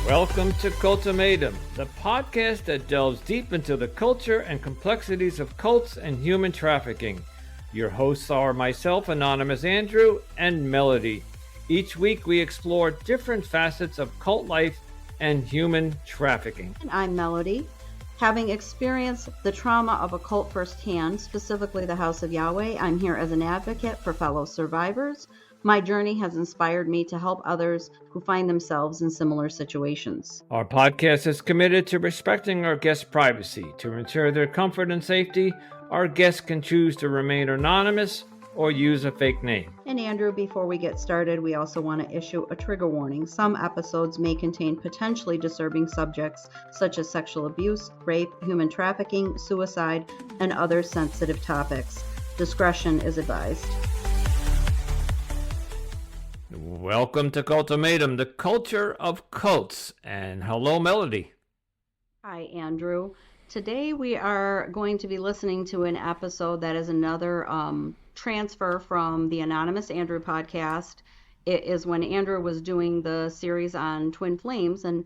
Welcome to Cultimatum, the podcast that delves deep into the culture and complexities of cults and human trafficking. Your hosts are myself, Anonymous Andrew, and Melody. Each week we explore different facets of cult life and human trafficking. And I'm Melody. Having experienced the trauma of a cult firsthand, specifically the House of Yahweh, I'm here as an advocate for fellow survivors. My journey has inspired me to help others who find themselves in similar situations. Our podcast is committed to respecting our guests' privacy. To ensure their comfort and safety, our guests can choose to remain anonymous or use a fake name. And Andrew, before we get started, we also want to issue a trigger warning. Some episodes may contain potentially disturbing subjects such as sexual abuse, rape, human trafficking, suicide, and other sensitive topics. Discretion is advised. Welcome to Cultimatum, the culture of cults. And hello, Melody. Hi, Andrew. Today we are going to be listening to an episode that is another transfer from the Anonymous Andrew podcast. It is when Andrew was doing the series on twin flames, and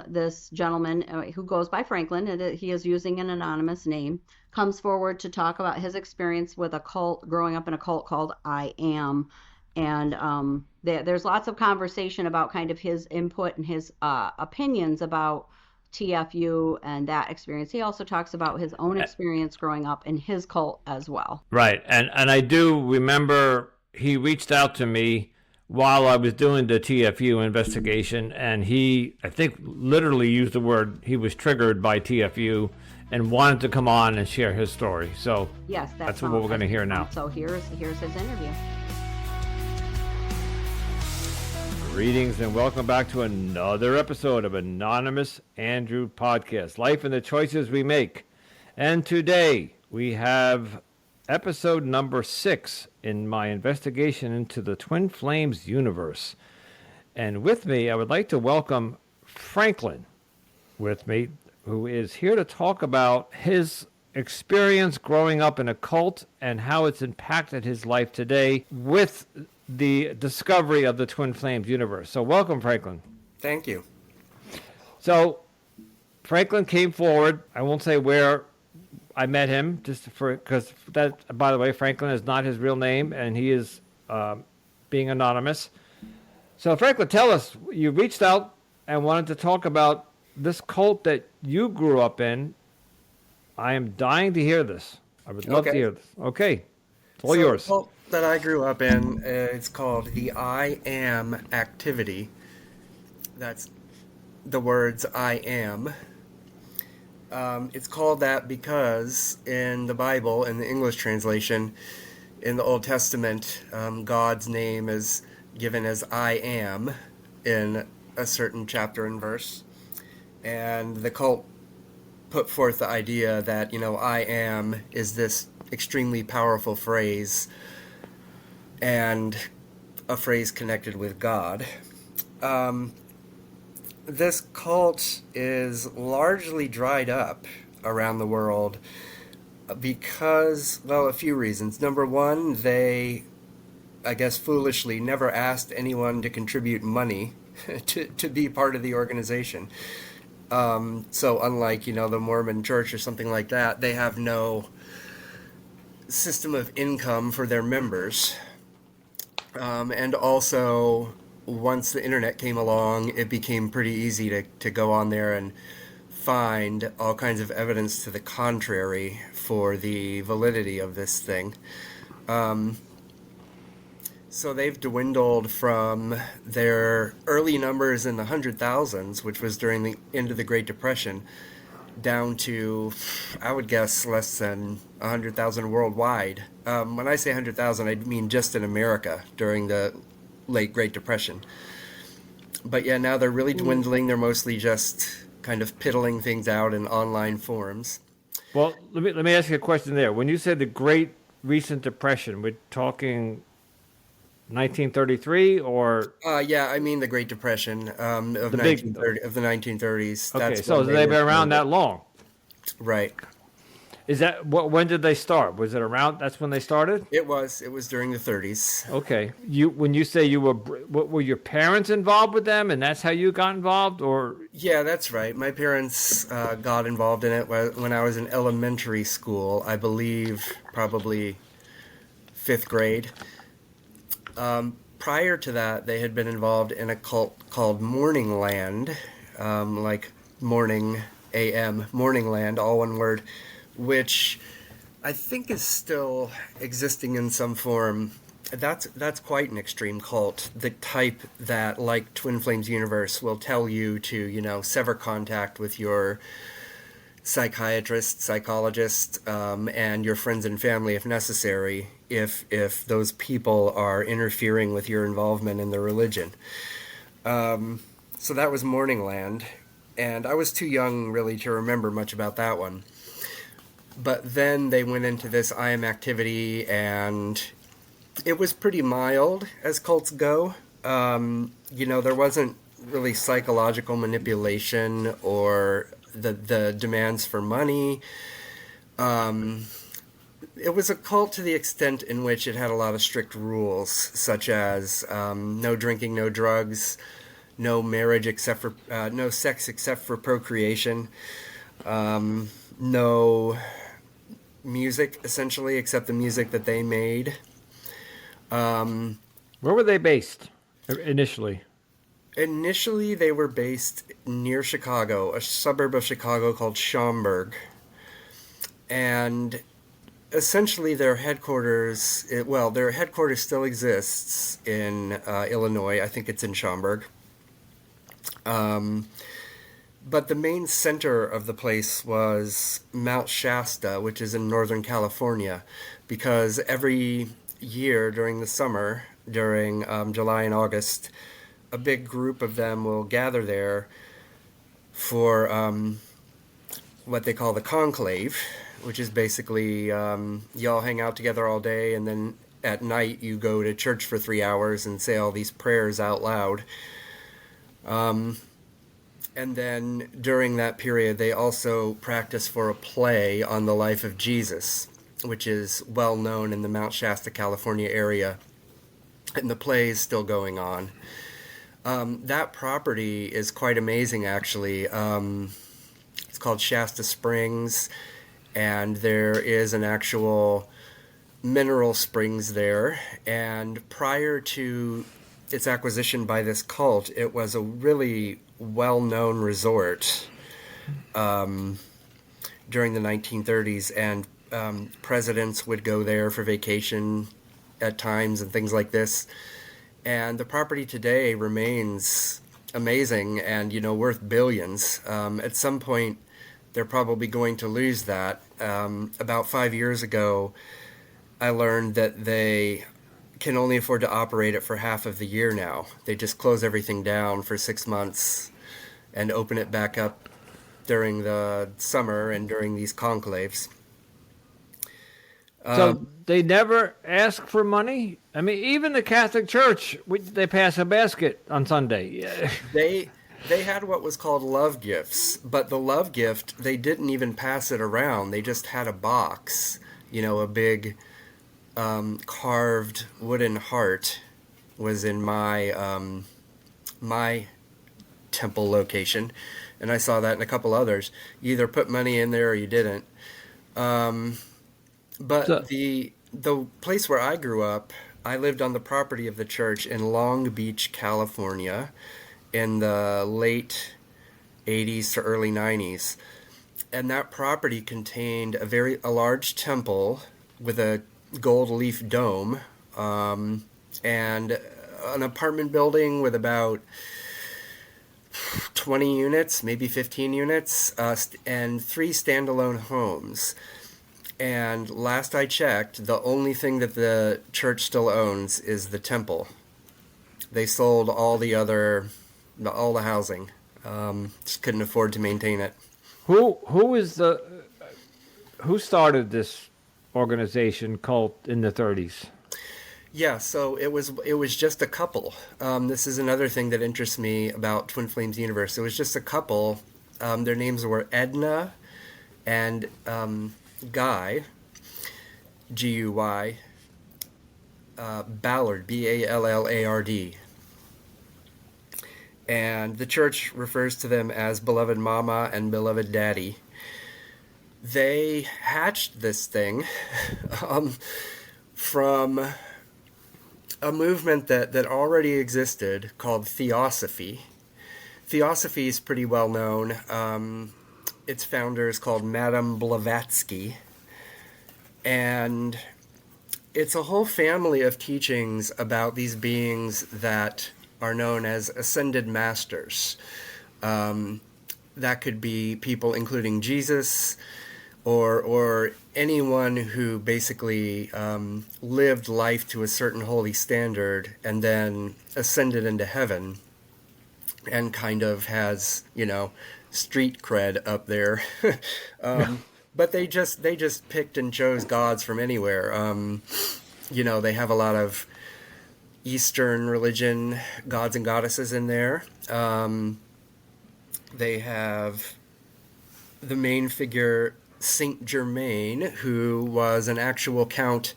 this gentleman who goes by Franklin, and he is using an anonymous name, comes forward to talk about his experience with a cult, growing up in a cult called I Am. And there's lots of conversation about kind of his input and his opinions about TFU and that experience. He also talks about his own experience growing up in his cult as well. Right. And I do remember he reached out to me while I was doing the TFU investigation, and he, I think, literally used the word, he was triggered by TFU and wanted to come on and share his story. So yes, that's what we're going to hear now. So here's his interview. Greetings and welcome back to another episode of Anonymous Andrew Podcast, Life and the Choices We Make. And today we have episode number 6 in my investigation into the Twin Flames universe. And with me, I would like to welcome Franklin with me, who is here to talk about his experience growing up in a cult and how it's impacted his life today with the discovery of the Twin Flames universe. So welcome, Franklin. Thank you. So Franklin came forward. I won't say where I met him, just because that, by the way, Franklin is not his real name, and he is being anonymous. So Franklin, tell us, you reached out and wanted to talk about this cult that you grew up in. I am dying to hear this. I would love to hear this. Okay. It's all yours. The cult that I grew up in, it's called the I Am activity. That's the words I am. It's called that because in the Bible, in the English translation, in the Old Testament, God's name is given as I am in a certain chapter and verse. And the cult put forth the idea that, I am is this extremely powerful phrase and a phrase connected with God. This cult is largely dried up around the world because, a few reasons. Number one, they, I guess foolishly, never asked anyone to contribute money to be part of the organization. So unlike, the Mormon Church or something like that, they have no system of income for their members. And also, once the internet came along, it became pretty easy to go on there and find all kinds of evidence to the contrary for the validity of this thing. So they've dwindled from their early numbers in the 100,000s, which was during the end of the Great Depression, down to, I would guess, less than 100,000 worldwide. When I say 100,000, I mean just in America during the late Great Depression. But yeah, now they're really dwindling. They're mostly just kind of piddling things out in online forums. Well, let me ask you a question there. When you said the Great Recent Depression, we're talking 1933 or? Yeah, I mean the Great Depression of the 1930s. Okay, so they've been around that long. Right. Is that what? When did they start? Was it around? That's when they started. It was during the 30s. Okay. When you say you were, what were your parents involved with them, and that's how you got involved, or Yeah, that's right. My parents got involved in it when I was in elementary school, I believe probably fifth grade. Prior to that, they had been involved in a cult called Morning Land, like morning AM, Morning Land, all one word, which I think is still existing in some form. That's quite an extreme cult. The type that, like Twin Flames Universe, will tell you to, sever contact with your psychiatrist, psychologist, and your friends and family if necessary, if those people are interfering with your involvement in the religion. So that was Morning Land, and I was too young really to remember much about that one. But then they went into this I Am activity, and it was pretty mild as cults go. There wasn't really psychological manipulation or the demands for money. It was a cult to the extent in which it had a lot of strict rules, such as no drinking, no drugs, no marriage except for no sex except for procreation, no music essentially except the music that they made. where were they based initially? Initially, they were based near Chicago, a suburb of Chicago called Schaumburg. And essentially their headquarters, their headquarters still exists in Illinois. I think it's in Schaumburg. But the main center of the place was Mount Shasta, which is in Northern California, because every year during the summer, during July and August, a big group of them will gather there for what they call the conclave, which is basically you all hang out together all day, and then at night you go to church for 3 hours and say all these prayers out loud. And then during that period, they also practice for a play on the life of Jesus, which is well known in the Mount Shasta, California area. And the play is still going on. That property is quite amazing, actually. It's called Shasta Springs, and there is an actual mineral springs there. And prior to its acquisition by this cult, it was a really well-known resort during the 1930s, and presidents would go there for vacation at times and things like this. And the property today remains amazing and, worth billions. At some point, they're probably going to lose that. About 5 years ago, I learned that they can only afford to operate it for half of the year now. They just close everything down for 6 months and open it back up during the summer and during these conclaves. So they never ask for money? I mean, even the Catholic Church, they pass a basket on Sunday. They had what was called love gifts, but the love gift, they didn't even pass it around. They just had a box, a big carved wooden heart was in my my temple location, and I saw that in a couple others. You either put money in there or you didn't. But the place where I grew up, I lived on the property of the church in Long Beach, California, in the late 80s to early 90s. And that property contained a large temple with a gold leaf dome, and an apartment building with about 20 units, maybe 15 units, and 3 standalone homes. And last I checked, the only thing that the church still owns is the temple. They sold all the housing. Just couldn't afford to maintain it. Who started this organization cult in the 30s? Yeah, so it was just a couple. This is another thing that interests me about Twin Flames Universe. It was just a couple. Their names were Edna and Guy, Guy, Ballard, Ballard. And the church refers to them as beloved mama and beloved daddy. They hatched this thing from a movement that already existed called Theosophy. Theosophy is pretty well known. Its founder is called Madame Blavatsky. And it's a whole family of teachings about these beings that are known as ascended masters. That could be people including Jesus, or anyone who basically lived life to a certain holy standard and then ascended into heaven and kind of has, street cred up there. But they just picked and chose gods from anywhere. They have a lot of Eastern religion gods and goddesses in there. They have the main figure, Saint Germain, who was an actual count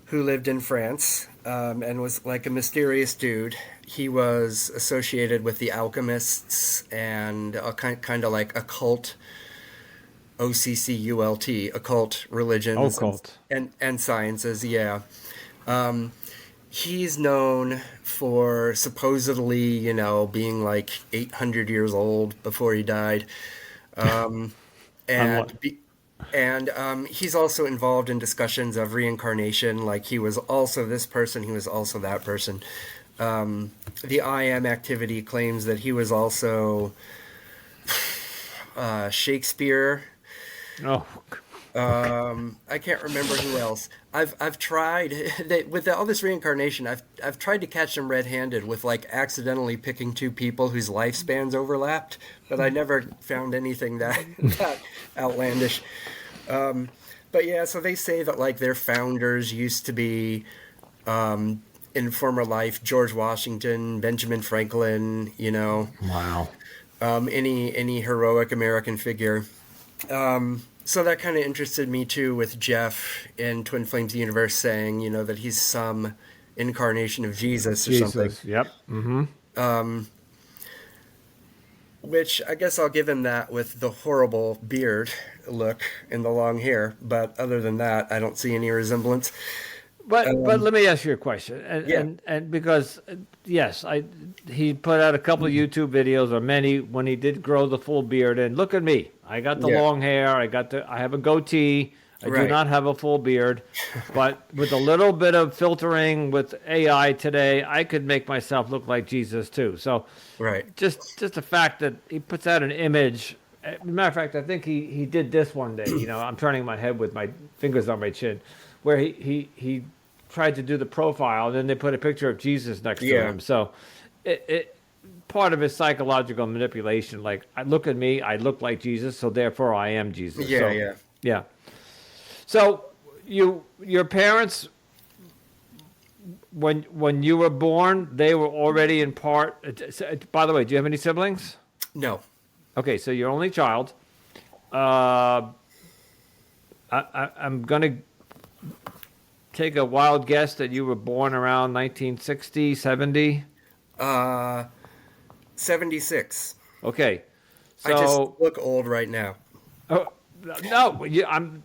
who lived in France and was like a mysterious dude. He was associated with the alchemists and a kind of like occult, OCCULT, occult religions and sciences. Yeah. He's known for supposedly, being like 800 years old before he died. And he's also involved in discussions of reincarnation. Like he was also this person, he was also that person. The I Am activity claims that he was also Shakespeare. Oh. I can't remember who else. I've tried with all this reincarnation. I've tried to catch them red-handed with like accidentally picking two people whose lifespans overlapped, but I never found anything that outlandish. But yeah, so they say that like their founders used to be in former life George Washington, Benjamin Franklin. Wow. Any heroic American figure. So that kind of interested me too with Jeff in Twin Flames Universe saying, that he's some incarnation of Jesus or something. Yep. Mm-hmm. Which I guess I'll give him that with the horrible beard look and the long hair. But other than that, I don't see any resemblance. But let me ask you a question, and because yes, he put out a couple of YouTube videos or many when he did grow the full beard. And look at me, I got the long hair, I have a goatee, I do not have a full beard, but with a little bit of filtering with AI today, I could make myself look like Jesus too. So just the fact that he puts out an image. As a matter of fact, I think he did this one day. I'm turning my head with my fingers on my chin, where he tried to do the profile, and then they put a picture of Jesus next to him. So it part of his psychological manipulation, like, look at me, I look like Jesus, so therefore I am Jesus. Yeah. So your parents, when you were born, they were already in part. By the way, do you have any siblings? No. Okay, so you're only child. I'm gonna take a wild guess that you were born around 1960, 70? 76. Okay. So, I just look old right now. Oh, no,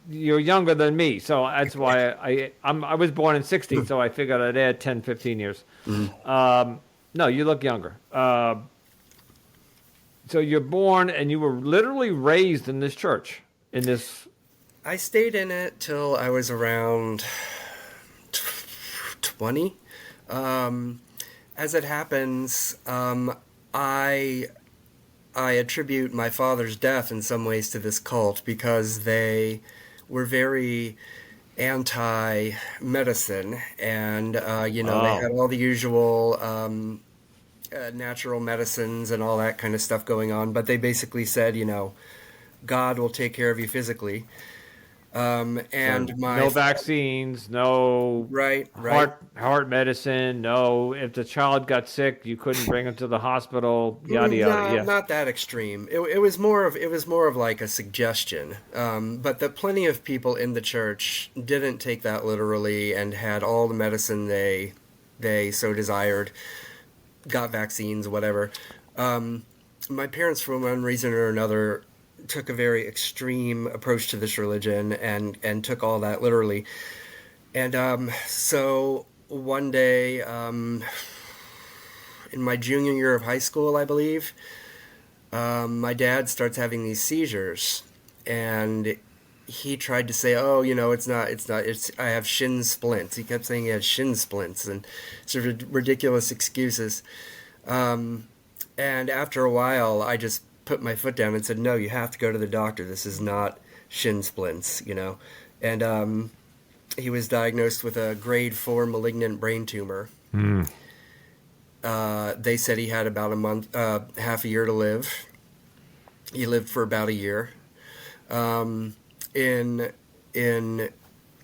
you're younger than me, so that's why I was born in 60, so I figured I'd add 10, 15 years. Mm-hmm. No, you look younger. So you're born and you were literally raised in this church, in this... I stayed in it till I was around 20. As it happens, I attribute my father's death in some ways to this cult because they were very anti-medicine and, they had all the usual natural medicines and all that kind of stuff going on. But they basically said, God will take care of you physically. And So my no vaccines, no right, heart medicine, no. If the child got sick, you couldn't bring him to the hospital. Yada yada. No, Yeah. not that extreme. It was more of like a suggestion. But that plenty of people in the church didn't take that literally and had all the medicine they so desired, got vaccines, whatever. My parents, for one reason or another, took a very extreme approach to this religion and took all that literally. And so one day, in my junior year of high school, I believe, my dad starts having these seizures, and he tried to say, "Oh, it's I have shin splints." He kept saying he had shin splints and sort of ridiculous excuses. And after a while, I just put my foot down and said, "No, you have to go to the doctor. This is not shin splints, you know." And he was diagnosed with a grade 4 malignant brain tumor. They said he had about a month, half a year to live. He lived for about a year. In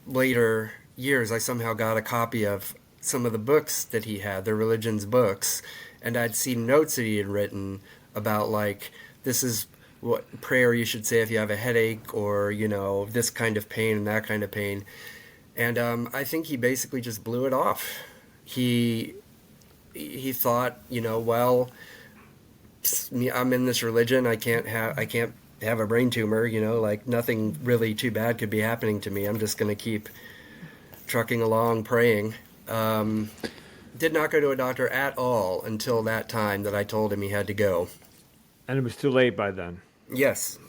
later years, I somehow got a copy of some of the books that he had, the religion's books, and I'd seen notes that he had written about, like, this is what prayer you should say if you have a headache, or, this kind of pain and that kind of pain. And I think he basically just blew it off. He thought, well, I'm in this religion. I can't have a brain tumor. Like, nothing really too bad could be happening to me. I'm just going to keep trucking along, praying. Did not go to a doctor at all until that time that I told him he had to go. And it was too late by then. Yes.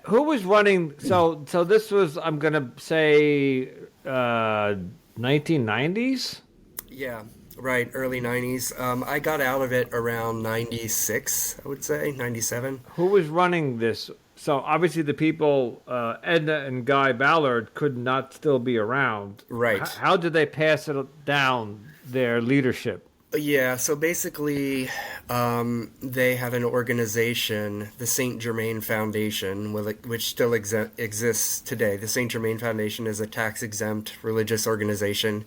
Who was running? So this was, I'm gonna say, 1990s. Yeah, right, early 90s. I got out of it around 96, I would say, 97. Who was running this? So obviously the people, Edna and Guy Ballard, could not still be around. Right. How did they pass it down, their leadership? Yeah, so basically, they had an organization, the Saint Germain Foundation, which still exists today. The Saint Germain Foundation is a tax-exempt religious organization.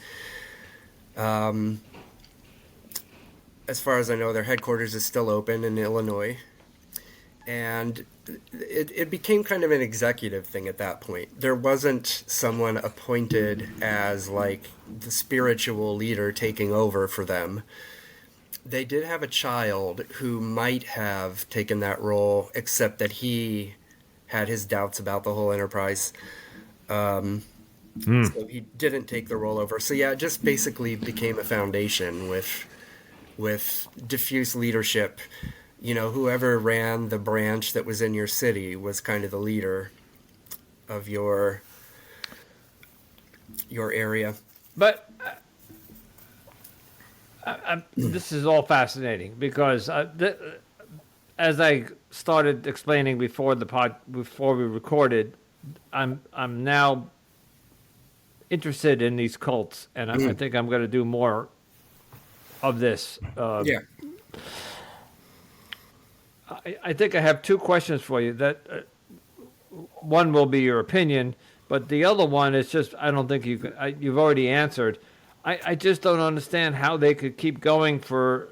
As far as I know, their headquarters is still open in Illinois. And it became kind of an executive thing at that point. There wasn't someone appointed as, like, the spiritual leader taking over for them. They did have a child who might have taken that role, except that he had his doubts about the whole enterprise. So he didn't take the role over. So yeah, it just basically became a foundation with diffuse leadership. Whoever ran the branch that was in your city was kind of the leader of your area. But this is all fascinating because as I started explaining before we recorded, I'm now interested in these cults, and I think I'm going to do more of this. Yeah. I think I have two questions for you. That one will be your opinion, but the other one is just I don't think you've already answered. I just don't understand how they could keep going for.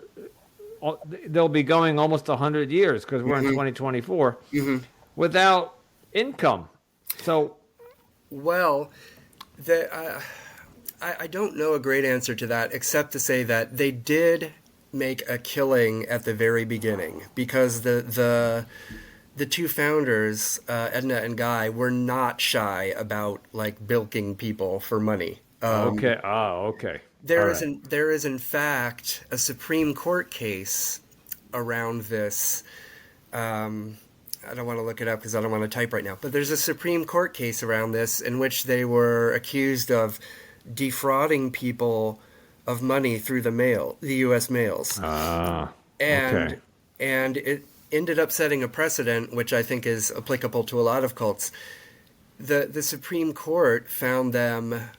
They'll be going almost 100 years because we're in 2024 without income. So, well, I don't know a great answer to that, except to say that they did make a killing at the very beginning, because the two founders, Edna and Guy, were not shy about, like, bilking people for money. Okay. Okay. There is in fact a Supreme Court case around this. I don't want to look it up because I don't want to type right now. But there's a Supreme Court case around this in which they were accused of defrauding people of money through the U.S. mails. Okay. And it ended up setting a precedent, which I think is applicable to a lot of cults. The Supreme Court found them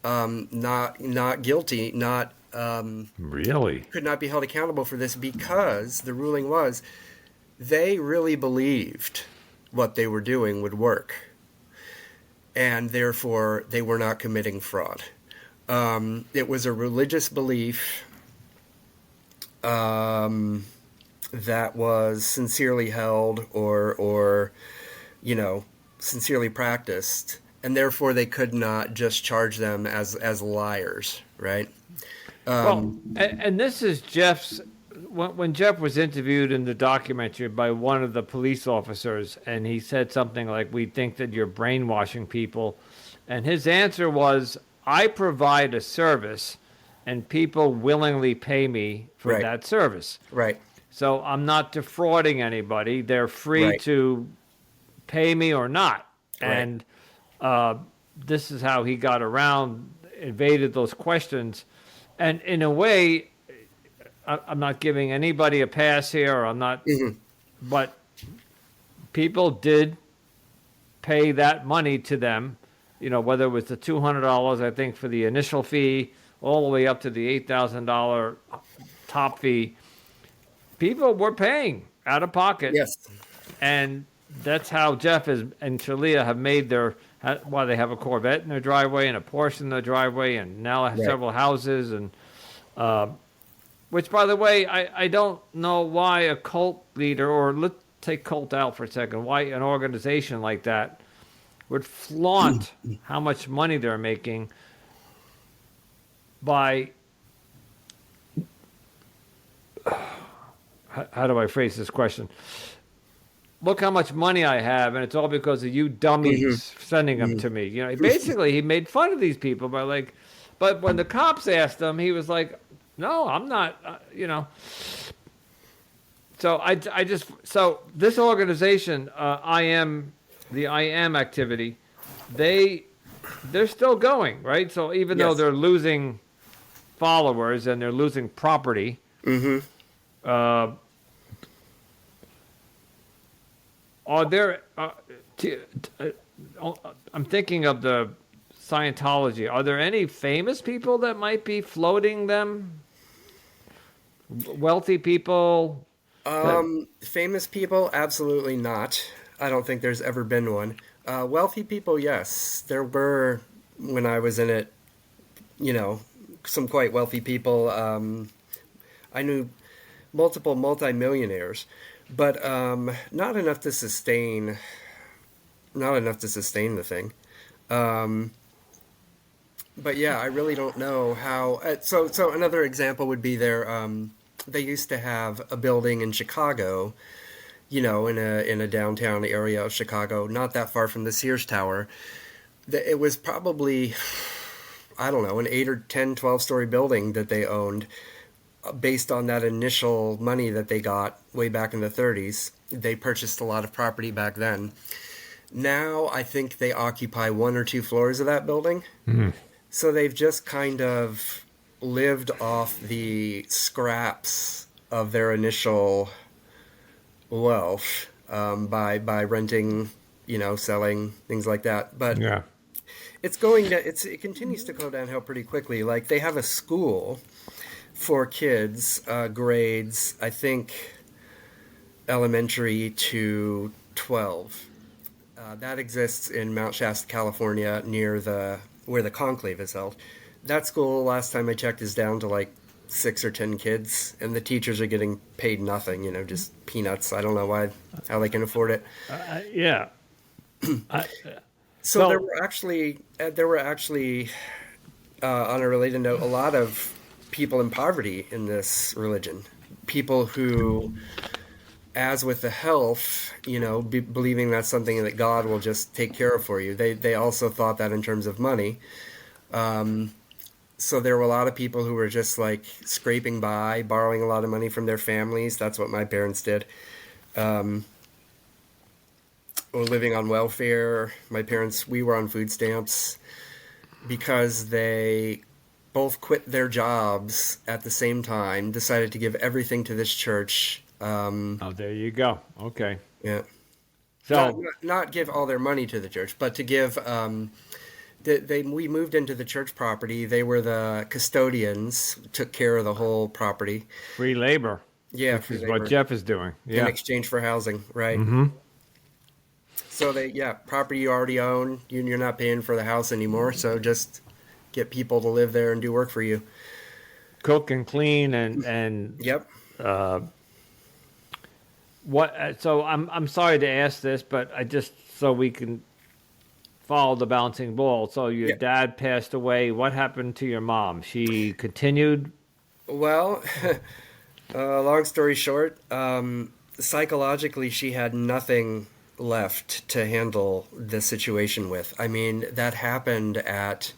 not guilty, Really? could not be held accountable for this, because the ruling was they really believed what they were doing would work, and therefore they were not committing fraud. It was a religious belief that was sincerely held or sincerely practiced, and therefore they could not just charge them as liars, right? Well, and this is Jeff's. When Jeff was interviewed in the documentary by one of the police officers, and he said something like, "We think that you're brainwashing people," and his answer was, "I provide a service, and people willingly pay me for Right. that service. Right. So I'm not defrauding anybody. They're free Right. to pay me or not." Right. And this is how he got around, evaded those questions. And in a way, I'm not giving anybody a pass here, or I'm not, but people did pay that money to them, whether it was the $200, I think, for the initial fee, all the way up to the $8,000 top fee. People were paying out of pocket. Yes. And that's how Jeff and Shalia have made why they have a Corvette in their driveway and a Porsche in their driveway, and now have several houses. And which, by the way, I don't know why a cult leader, or let's take cult out for a second, why an organization like that would flaunt how much money they're making by, how do I phrase this question? Look how much money I have, and it's all because of you dummies sending them to me. Basically, he made fun of these people by but when the cops asked him, he was like, "No, I'm not." So so this organization, I am activity, they're still going, right? So even though they're losing followers and they're losing property, are there? I'm thinking of the Scientology. Are there any famous people that might be floating them? Wealthy people? Famous people, absolutely not. I don't think there's ever been one. Wealthy people, yes. There were, when I was in it, some quite wealthy people. I knew multiple multimillionaires, but not enough to sustain the thing. But yeah, I really don't know how. So another example would be they used to have a building in Chicago, in a downtown area of Chicago, not that far from the Sears Tower. It was probably, I don't know, an 8 or 10, 12-story building that they owned based on that initial money that they got way back in the 30s. They purchased a lot of property back then. Now I think they occupy 1 or 2 floors of that building. So they've just kind of lived off the scraps of their initial wealth by renting, selling, things like that. But it continues to go downhill pretty quickly. Like, they have a school for kids, grades, I think, elementary to 12. That exists in Mount Shasta, California, near where the conclave is held. That school, last time I checked, is down to like 6 or 10 kids, and the teachers are getting paid nothing, just peanuts. I don't know how they can afford it. So there were actually, on a related note, a lot of people in poverty in this religion. People who, as with the health, believing that's something that God will just take care of for you. They also thought that in terms of money. So there were a lot of people who were just like scraping by, borrowing a lot of money from their families. That's what my parents did. Or living on welfare. My parents, we were on food stamps because they both quit their jobs at the same time, decided to give everything to this church. There you go. Okay. Yeah. So not give all their money to the church, but to give. We moved into the church property. They were the custodians, took care of the whole property. Free labor. Yeah, which is what Jeff is doing. Yeah. In exchange for housing, right? So property you already own, you're not paying for the house anymore. So just get people to live there and do work for you. Cook and clean and Yep. what? So I'm sorry to ask this, but I just so we can follow the bouncing ball. So your Yeah. dad passed away. What happened to your mom? She continued. Well, long story short, psychologically, she had nothing left to handle the situation with. I mean, that happened at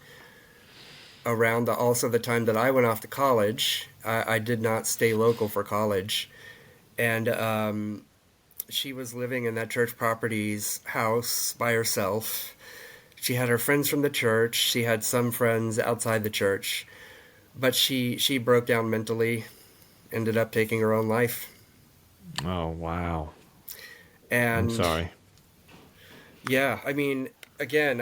around also the time that I went off to college. I did not stay local for college, and she was living in that church property's house by herself. She had her friends from the church. She had some friends outside the church, but she broke down mentally, ended up taking her own life. Oh wow! And I'm sorry. yeah, I mean, again,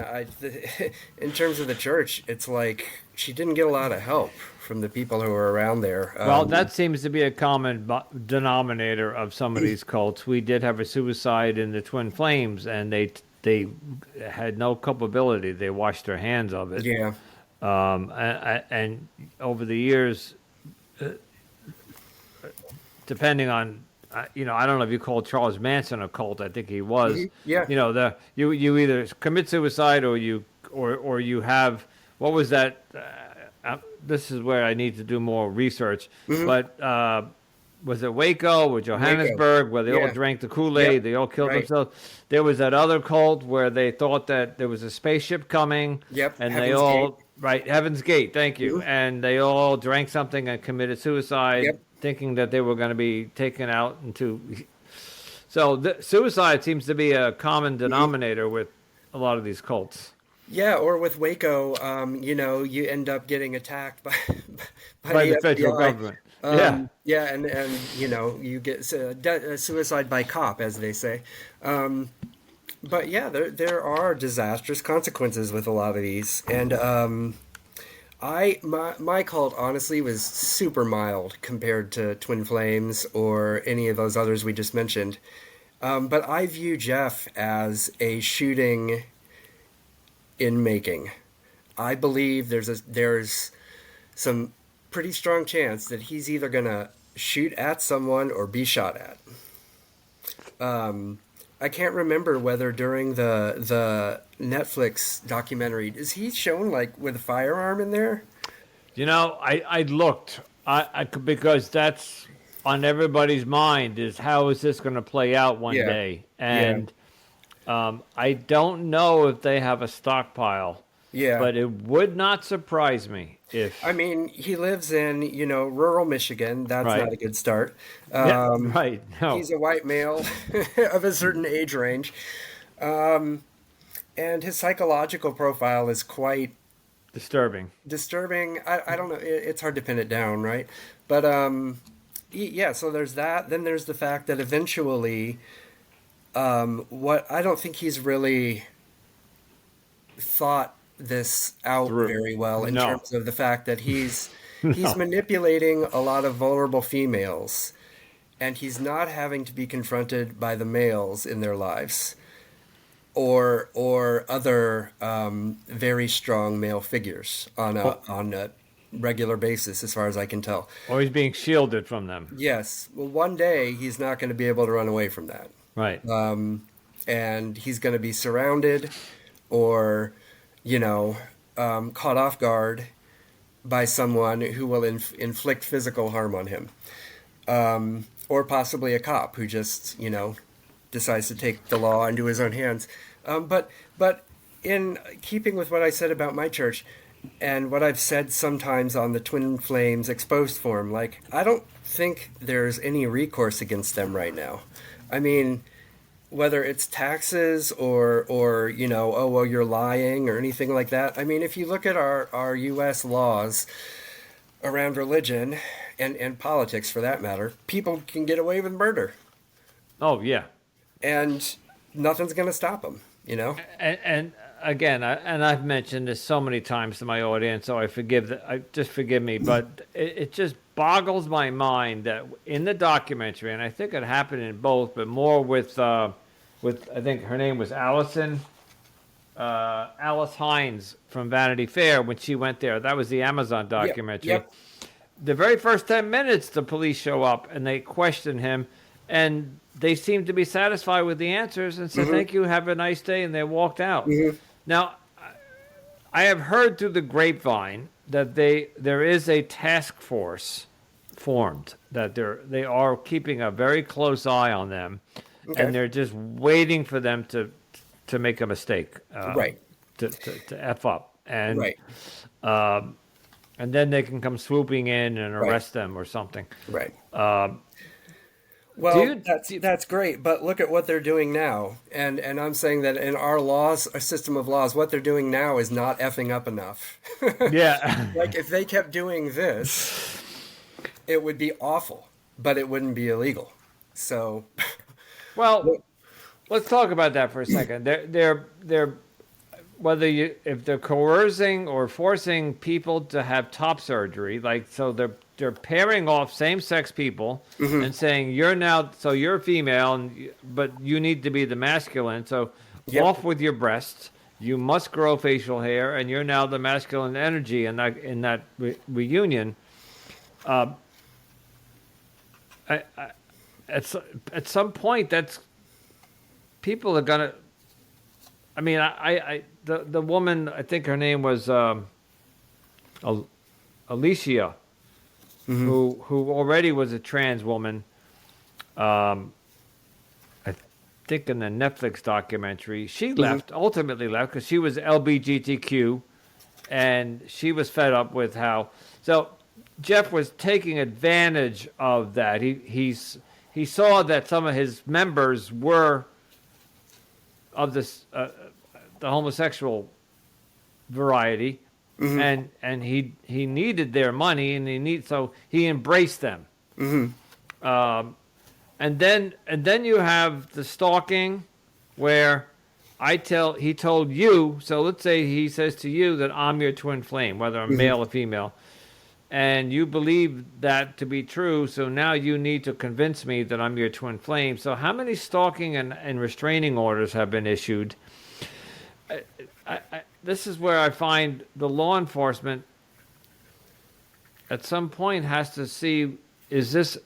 in terms of the church, it's like she didn't get a lot of help from the people who were around there. Well, that seems to be a common denominator of some of these cults. We did have a suicide in the Twin Flames, and they had no culpability. They washed their hands of it. Yeah. And over the years, depending on, I don't know if you call Charles Manson a cult. I think he was. Yeah. You either commit suicide or you have, what was that? This is where I need to do more research. But was it Waco or Johannesburg where they all drank the Kool-Aid? Yep. They all killed Right. themselves. There was that other cult where they thought that there was a spaceship coming. Yep, And they Heaven's all, Gate. right, Heaven's Gate, thank you. And they all drank something and committed suicide, Yep. thinking that they were going to be taken out into. So suicide seems to be a common denominator with a lot of these cults. Yeah, or with Waco, you end up getting attacked By the the federal FBI. government. Yeah, and you get suicide by cop, as they say. But yeah, there are disastrous consequences with a lot of these, and my cult honestly was super mild compared to Twin Flames or any of those others we just mentioned. But I view Jeff as a shooting in making. I believe there's some pretty strong chance that he's either gonna shoot at someone or be shot at. I can't remember whether during the Netflix documentary is he shown like with a firearm in there. I looked, because that's on everybody's mind is how is this going to play out one day, and I don't know if they have a stockpile. Yeah. But it would not surprise me if. I mean, he lives in, rural Michigan. That's Right. not a good start. Right. No. He's a white male of a certain age range. And his psychological profile is quite Disturbing. I don't know. It's hard to pin it down, right? But, yeah, so there's that. Then there's the fact that eventually, what I don't think he's really thought this out very well in terms of the fact that he's manipulating a lot of vulnerable females, and he's not having to be confronted by the males in their lives or other very strong male figures on a regular basis, as far as I can tell. Or he's being shielded from them. Yes. Well, one day he's not going to be able to run away from that. Right. And he's going to be surrounded or, caught off guard by someone who will inflict physical harm on him. Or possibly a cop who just, decides to take the law into his own hands. But in keeping with what I said about my church and what I've said sometimes on the Twin Flames Exposed forum, like, I don't think there's any recourse against them right now. I mean, whether it's taxes or oh, well, you're lying or anything like that. I mean, if you look at our U.S. laws around religion and politics, for that matter, people can get away with murder. Oh, yeah. And nothing's going to stop them, And again, I've mentioned this so many times to my audience, so just forgive me, but it just boggles my mind that in the documentary, and I think it happened in both, but more with with I think her name was Alice Hines from Vanity Fair when she went there. That was the Amazon Yep. documentary. Yep. The very first 10 minutes, the police show up and they question him, and they seem to be satisfied with the answers and said, "Thank you, have a nice day," and they walked out. Now, I have heard through the grapevine that there is a task force formed, that they are keeping a very close eye on them, Okay. and they're just waiting for them to make a mistake, Right. to f up, and Right. and then they can come swooping in and Right. arrest them or something. Right. Um, Well, do that's great, but look at what they're doing now, and I'm saying that in our laws, our system of laws, what they're doing now is not effing up enough. yeah, Like if they kept doing this, it would be awful, but it wouldn't be illegal. So, well, let's talk about that for a second. They're if they're coercing or forcing people to have top surgery, like so they're pairing off same-sex people and saying you're female, but you need to be the masculine. So Yep. off with your breasts. You must grow facial hair, and you're now the masculine energy in that reunion. At some point, that's people are gonna. I mean, the woman, I think her name was Alicia, who already was a trans woman. I think in the Netflix documentary, she ultimately left because she was LGBTQ, and she was fed up with how. So Jeff was taking advantage of that. He saw that some of his members were of this the homosexual variety, and he needed their money, and so he embraced them. And then you have the stalking, where he told you. So let's say he says to you that I'm your twin flame, whether I'm male or female, and you believe that to be true. So now you need to convince me that I'm your twin flame. So how many stalking and restraining orders have been issued? This is where I find the law enforcement at some point has to see, this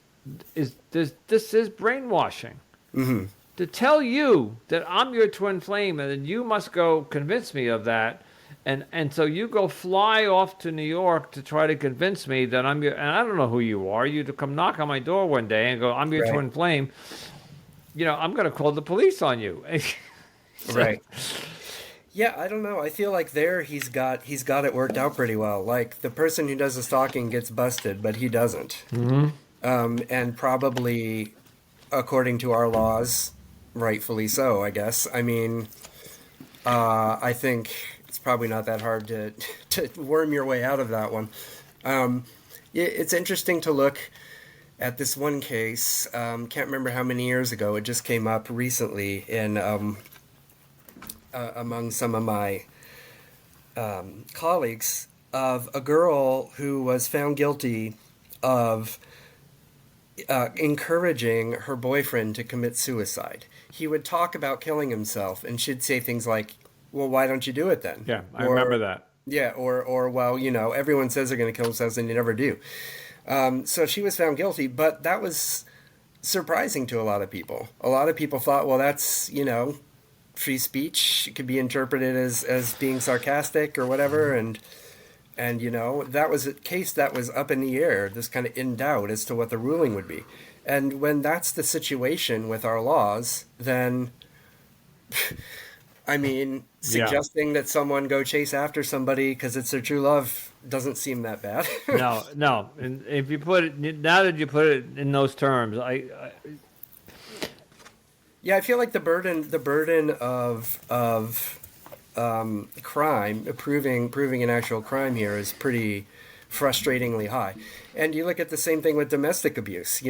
is brainwashing. To tell you that I'm your twin flame and then you must go convince me of that, and so you go fly off to New York to try to convince me that I'm your, and I don't know who you are, you to come knock on my door one day and go, I'm your Right. twin flame, I'm going to call the police on you. So- right. Yeah, I don't know. I feel like he's got it worked out pretty well. Like the person who does the stalking gets busted, but he doesn't. And probably, according to our laws, rightfully so, I guess. I mean, I think it's probably not that hard to worm your way out of that one. It's interesting to look at this one case. Can't remember how many years ago. It just came up recently in among some of my colleagues, of a girl who was found guilty of encouraging her boyfriend to commit suicide. He would talk about killing himself, and she'd say things like, well, why don't you do it then? Yeah, I remember that. Yeah, or well, everyone says they're going to kill themselves and you never do. So she was found guilty, but that was surprising to a lot of people. A lot of people thought, well, that's, free speech. It could be interpreted as being sarcastic or whatever, and that was a case that was up in the air, just kind of in doubt as to what the ruling would be. And when that's the situation with our laws, then I mean, suggesting that someone go chase after somebody because it's their true love doesn't seem that bad. No. And if you put it, now that you put it in those terms, Yeah, I feel like the burden of crime, proving an actual crime here is pretty frustratingly high. And you look at the same thing with domestic abuse.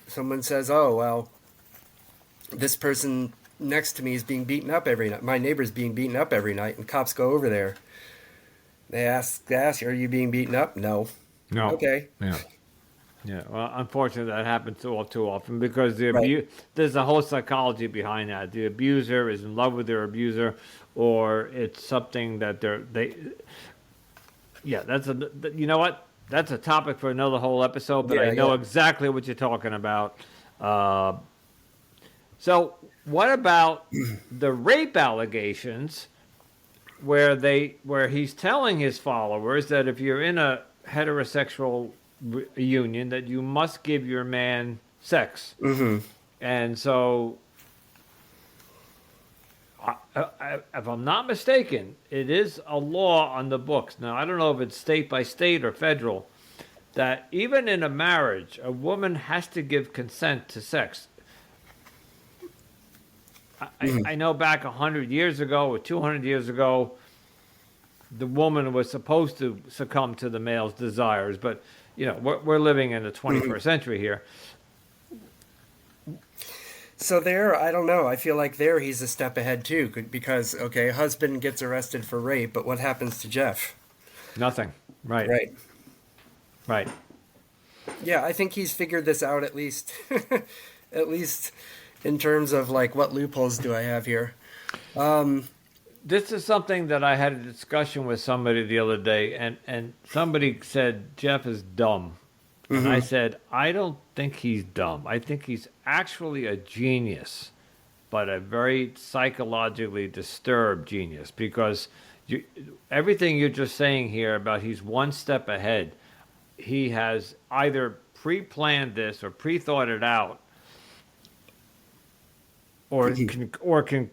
Someone says, "Oh, well, this person next to me is being beaten up every night. My neighbor's being beaten up every night," and cops go over there. They ask, "Are you being beaten up?" No. no. Okay. Yeah. Yeah, well, unfortunately, that happens all too often because Right. there's a whole psychology behind that. The abuser is in love with their abuser, or it's something that yeah, you know what? That's a topic for another whole episode, but I Yeah, know yeah. exactly what you're talking about. Uh, so, what about the rape allegations where he's telling his followers that if you're in a heterosexual union that you must give your man sex. Mm-hmm. And so if I'm not mistaken, it is a law on the books. Now, I don't know if it's state by state or federal that even in a marriage, a woman has to give consent to sex. Mm-hmm. I know back 100 years ago or 200 years ago, the woman was supposed to succumb to the male's desires, but we're living in the Mm-hmm. 21st century here. So there, I don't know. I feel like there he's a step ahead too, because okay, husband gets arrested for rape, but what happens to Jeff? Nothing. Right. Right. Right. Yeah, I think he's figured this out at least, at least in terms of like what loopholes do I have here? This is something that I had a discussion with somebody the other day, and somebody said Jeff is dumb. And I Mm-hmm. said, I don't think he's dumb. I think he's actually a genius, but a very psychologically disturbed genius because you, everything you're just saying here about he's one step ahead, he has either pre planned this or pre thought it out or can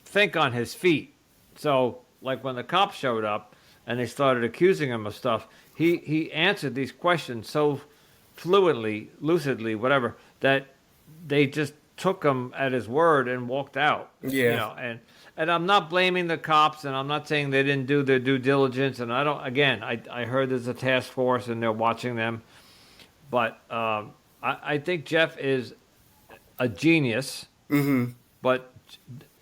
think on his feet. So, like when the cops showed up and they started accusing him of stuff, he answered these questions so fluently, lucidly, whatever, that they just took him at his word and walked out. Yeah. And I'm not blaming the cops, and I'm not saying they didn't do their due diligence. And I don't. Again, I heard there's a task force and they're watching them, but I think Jeff is a genius. Mm-hmm. But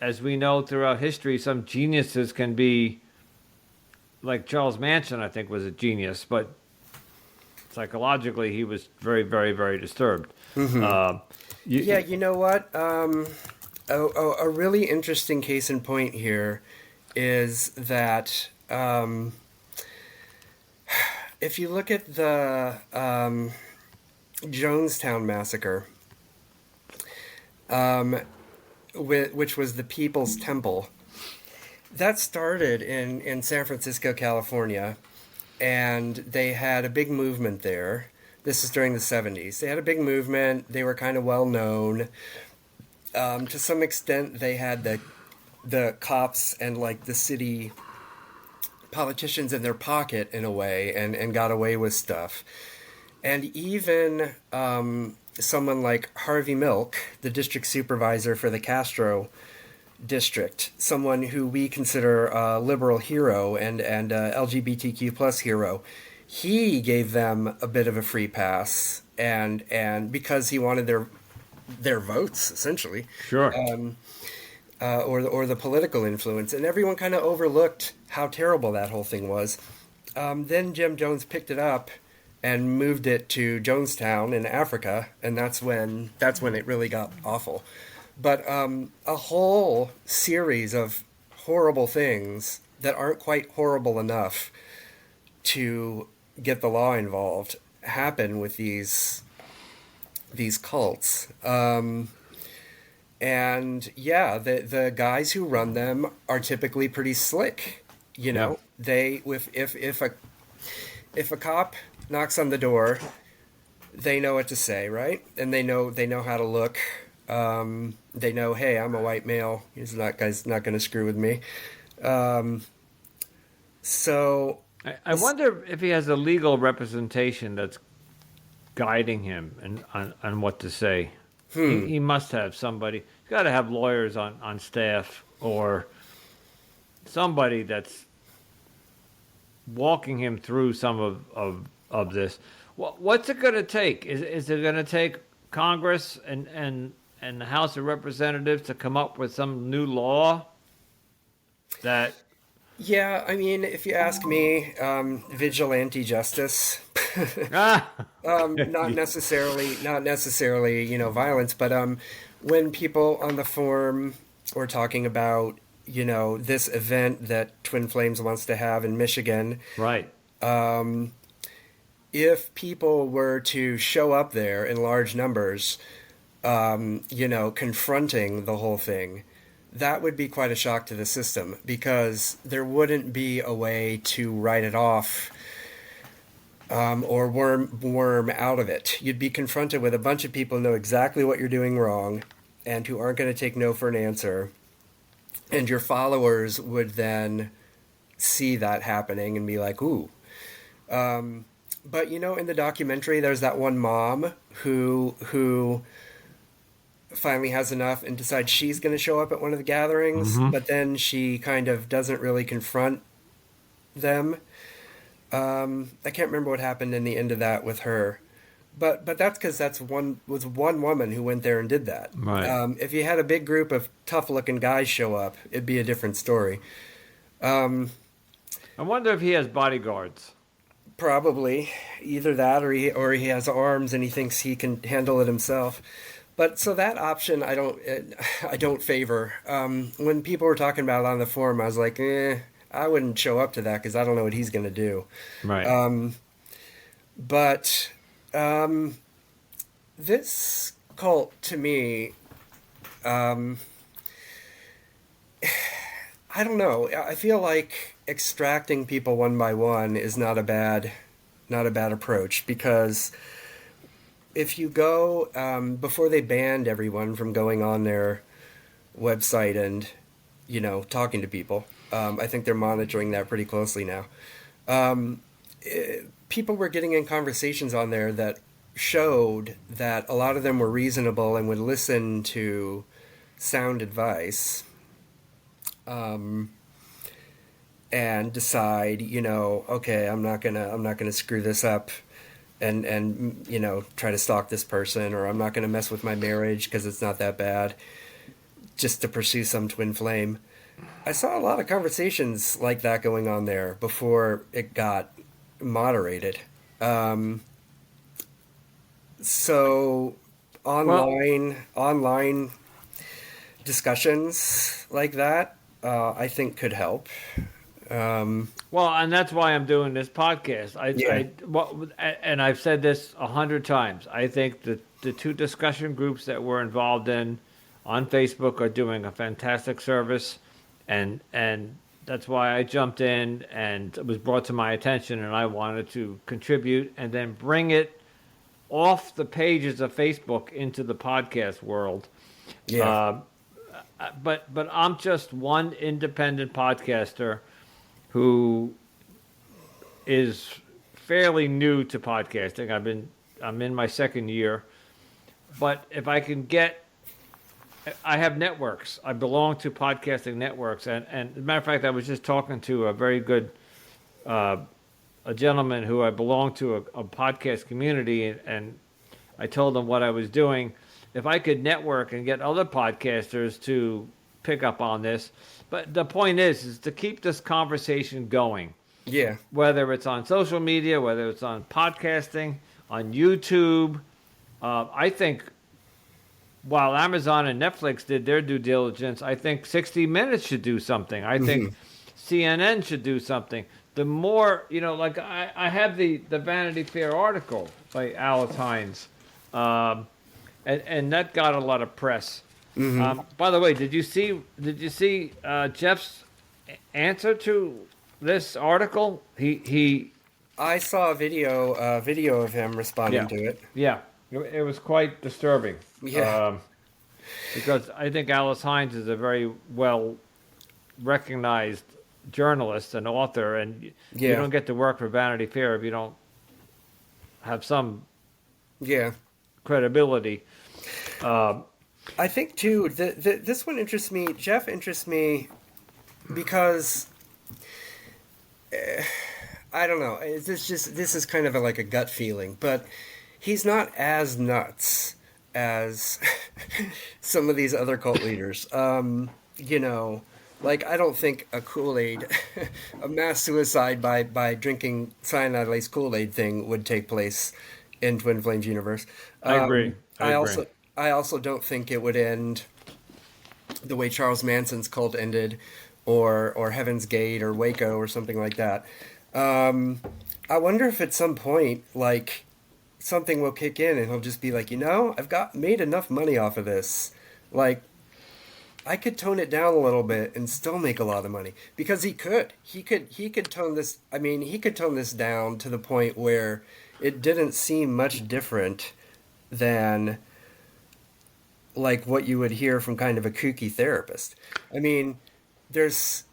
as we know throughout history, some geniuses can be like Charles Manson. I think was a genius, but psychologically he was very, very, very disturbed. Mm-hmm. Yeah, You, you know what? A really interesting case in point here is that if you look at the Jonestown massacre, which was the People's Temple, that started in San Francisco, California, and they had a big movement there. This is during the 70s. They had a big movement. They were kind of well known. To some extent, they had the cops and like the city politicians in their pocket in a way, and got away with stuff. And even someone like Harvey Milk, the district supervisor for the Castro district, someone who we consider a liberal hero and LGBTQ plus hero, he gave them a bit of a free pass, and because he wanted their votes essentially, sure. or the political influence, and everyone kind of overlooked how terrible that whole thing was. Then Jim Jones picked it up and moved it to Jonestown in Africa, and that's when it really got awful. But a whole series of horrible things that aren't quite horrible enough to get the law involved happen with these cults. And yeah, the guys who run them are typically pretty slick. You know, they if a cop knocks on the door, they know what to say, right? And they know how to look. They know, hey, I'm a white male. Guy's not going to screw with me. So I wonder if he has a legal representation that's guiding him on what to say. He must have somebody. He's got to have lawyers on staff or somebody that's walking him through some of this. What's it going to take? Is it going to take Congress and the House of Representatives to come up with some new law that Yeah, I mean, if you ask me, vigilante justice, Ah, not necessarily, violence, but when people on the forum were talking about, this event that Twin Flames wants to have in Michigan, right. if people were to show up there in large numbers, confronting the whole thing, that would be quite a shock to the system because there wouldn't be a way to write it off, or worm out of it. You'd be confronted with a bunch of people who know exactly what you're doing wrong and who aren't going to take no for an answer. And your followers would then see that happening and be like, ooh. But in the documentary, there's that one mom who finally has enough and decides she's going to show up at one of the gatherings, but then she kind of doesn't really confront them. I can't remember what happened in the end of that with her, but that's because was one woman who went there and did that. Right. If you had a big group of tough-looking guys show up, it'd be a different story. I wonder if he has bodyguards. Probably either that or he has arms and he thinks he can handle it himself. But so that option I don't favor. When people were talking about it on the forum, I was like, I wouldn't show up to that because I don't know what he's going to do. Right. But this cult to me, I don't know. I feel like extracting people one by one is not a bad approach because if you go before they banned everyone from going on their website and talking to people, I think they're monitoring that pretty closely now. People were getting in conversations on there that showed that a lot of them were reasonable and would listen to sound advice, and decide, okay, I'm not gonna screw this up and try to stalk this person, or I'm not gonna mess with my marriage because it's not that bad, just to pursue some twin flame. I saw a lot of conversations like that going on there before it got moderated. So online discussions like that, I think could help. Well, and that's why I'm doing this podcast. And I've said this 100 times. I think that the two discussion groups that we're involved in on Facebook are doing a fantastic service, and that's why I jumped in, and it was brought to my attention, and I wanted to contribute and then bring it off the pages of Facebook into the podcast world. Yeah. But I'm just one independent podcaster who is fairly new to podcasting. I'm in my second year, but if I can I have networks. I belong to podcasting networks, and as a matter of fact, I was just talking to a very good a gentleman who I belong to a podcast community, and I told him what I was doing. If I could network and get other podcasters to pick up on this, but the point is to keep this conversation going. Yeah. Whether it's on social media, whether it's on podcasting, on YouTube, I think while Amazon and Netflix did their due diligence, I think 60 Minutes should do something. I think CNN should do something. The more, like I have the Vanity Fair article by Alice Hines, and that got a lot of press. By the way, did you see Jeff's answer to this article? I saw a video of him responding to it. Yeah, it was quite disturbing. Yeah. Because I think Alice Hines is a very well recognized journalist and author, and you don't get to work for Vanity Fair if you don't have some credibility. I think too this one interests me. Jeff interests me because I don't know. This is kind of like a gut feeling, but he's not as nuts as some of these other cult leaders. Like, I don't think a Kool-Aid, a mass suicide by drinking cyanide-laced Kool-Aid thing would take place in Twin Flames universe. I agree. I I agree. also I also don't think it would end the way Charles Manson's cult ended, or Heaven's Gate or Waco or something like that. I wonder if at some point, like, something will kick in and he'll just be like, I've got made enough money off of this. Like, I could tone it down a little bit and still make a lot of money because he could. He could tone this. I mean, he could tone this down to the point where it didn't seem much different than like what you would hear from kind of a kooky therapist. I mean, there's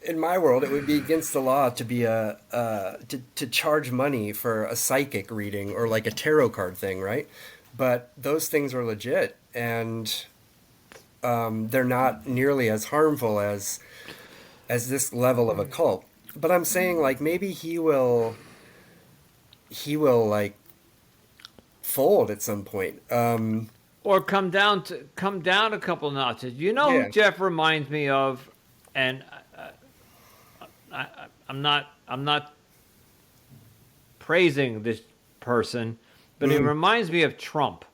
in my world, it would be against the law to be to charge money for a psychic reading or like a tarot card thing, right? But those things are legit, and they're not nearly as harmful as this level of a cult. But I'm saying, like, maybe he will like fold at some point. Or come down a couple notches. You know who Yeah. Jeff reminds me of, and I'm not praising this person, but he reminds me of Trump.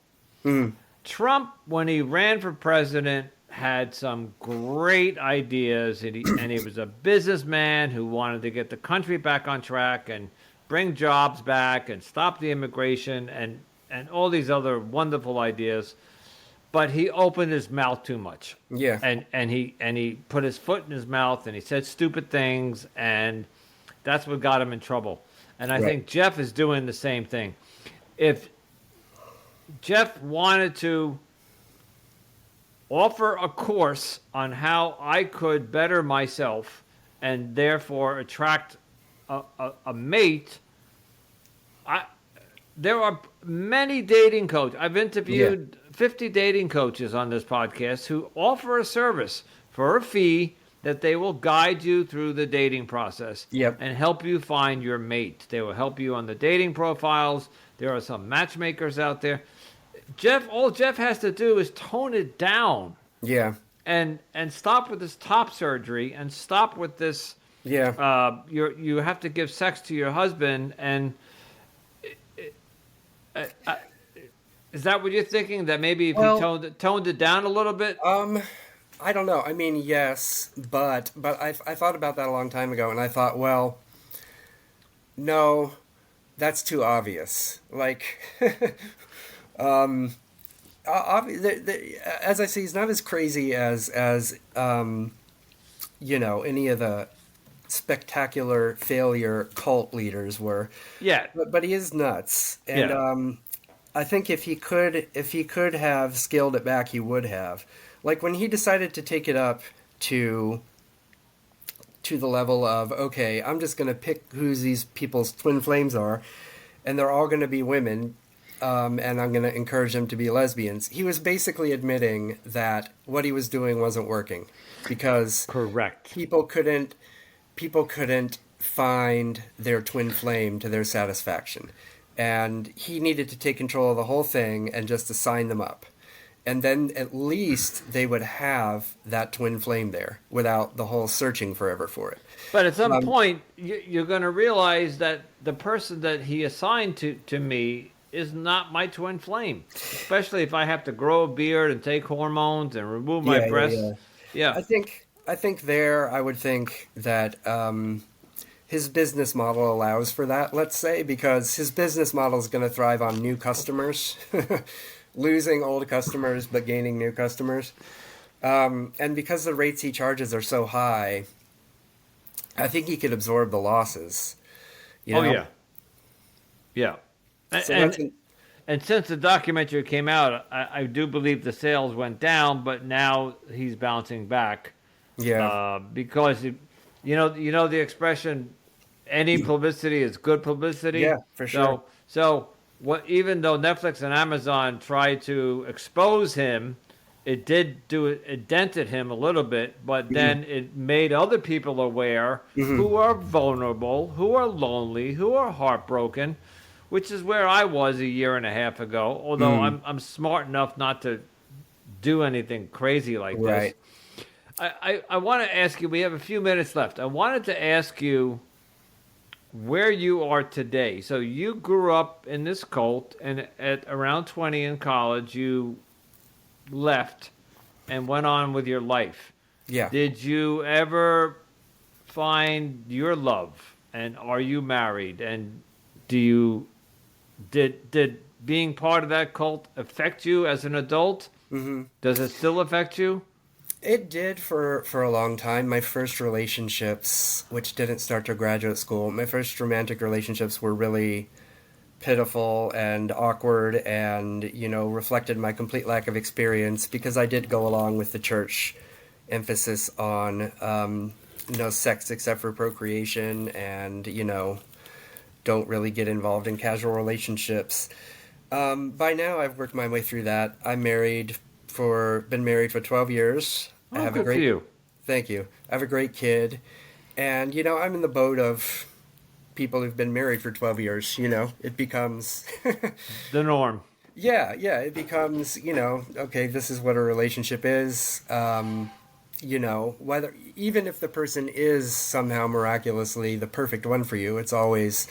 Trump, when he ran for president, had some great ideas, and he was a businessman who wanted to get the country back on track and bring jobs back and stop the immigration and all these other wonderful ideas. But he opened his mouth too much. Yeah. And he put his foot in his mouth and he said stupid things, and that's what got him in trouble. And I Right. think Jeff is doing the same thing. If Jeff wanted to offer a course on how I could better myself and therefore attract a mate, there are many dating coaches. I've interviewed 50 dating coaches on this podcast who offer a service for a fee that they will guide you through the dating process Yep. and help you find your mate. They will help you on the dating profiles. There are some matchmakers out there. All Jeff has to do is tone it down Yeah. and stop with this top surgery and stop with this. Yeah. You have to give sex to your husband, and is that what you're thinking? That maybe if Well- he toned it down a little bit? I don't know. I mean, yes, but I thought about that a long time ago, and I thought, well, no, that's too obvious. Like, as I see, he's not as crazy as any of the spectacular failure cult leaders were. Yeah. But he is nuts, and Yeah. I think if he could have scaled it back, he would have. Like when he decided to take it up to the level of, okay, I'm just going to pick who these people's twin flames are, and they're all going to be women, and I'm going to encourage them to be lesbians. He was basically admitting that what he was doing wasn't working because Correct. people couldn't find their twin flame to their satisfaction. And he needed to take control of the whole thing and just assign them up. And then at least they would have that twin flame there without the whole searching forever for it. But at some point, you're going to realize that the person that he assigned to me is not my twin flame, especially if I have to grow a beard and take hormones and remove my breasts. Yeah. I think there, I would think that his business model allows for that, let's say, because his business model is going to thrive on new customers, losing old customers but gaining new customers. And because the rates he charges are so high, I think he could absorb the losses. Oh, yeah. Yeah. So And since the documentary came out, I do believe the sales went down, but now he's bouncing back. Yeah. Because you know the expression, any publicity is good publicity. Yeah, for sure. So even though Netflix and Amazon tried to expose him, it dented him a little bit, but then it made other people aware who are vulnerable, who are lonely, who are heartbroken, which is where I was a year and a half ago. Although I'm smart enough not to do anything crazy like this. Right. I want to ask you, we have a few minutes left. I wanted to ask you where you are today. So you grew up in this cult, and at around 20 in college, you left and went on with your life. Yeah. Did you ever find your love? And are you married? And do you did being part of that cult affect you as an adult? Hmm. Does it still affect you? It did for a long time. My first relationships, which didn't start till graduate school, my first romantic relationships were really pitiful and awkward and, reflected my complete lack of experience because I did go along with the church emphasis on no sex except for procreation and, don't really get involved in casual relationships. By now, I've worked my way through that. Been married for 12 years. I Oh, have good for you. Thank you. I have a great kid. And, I'm in the boat of people who've been married for 12 years, it becomes, The norm. yeah, it becomes, okay, this is what a relationship is. Whether, even if the person is somehow miraculously the perfect one for you, it's always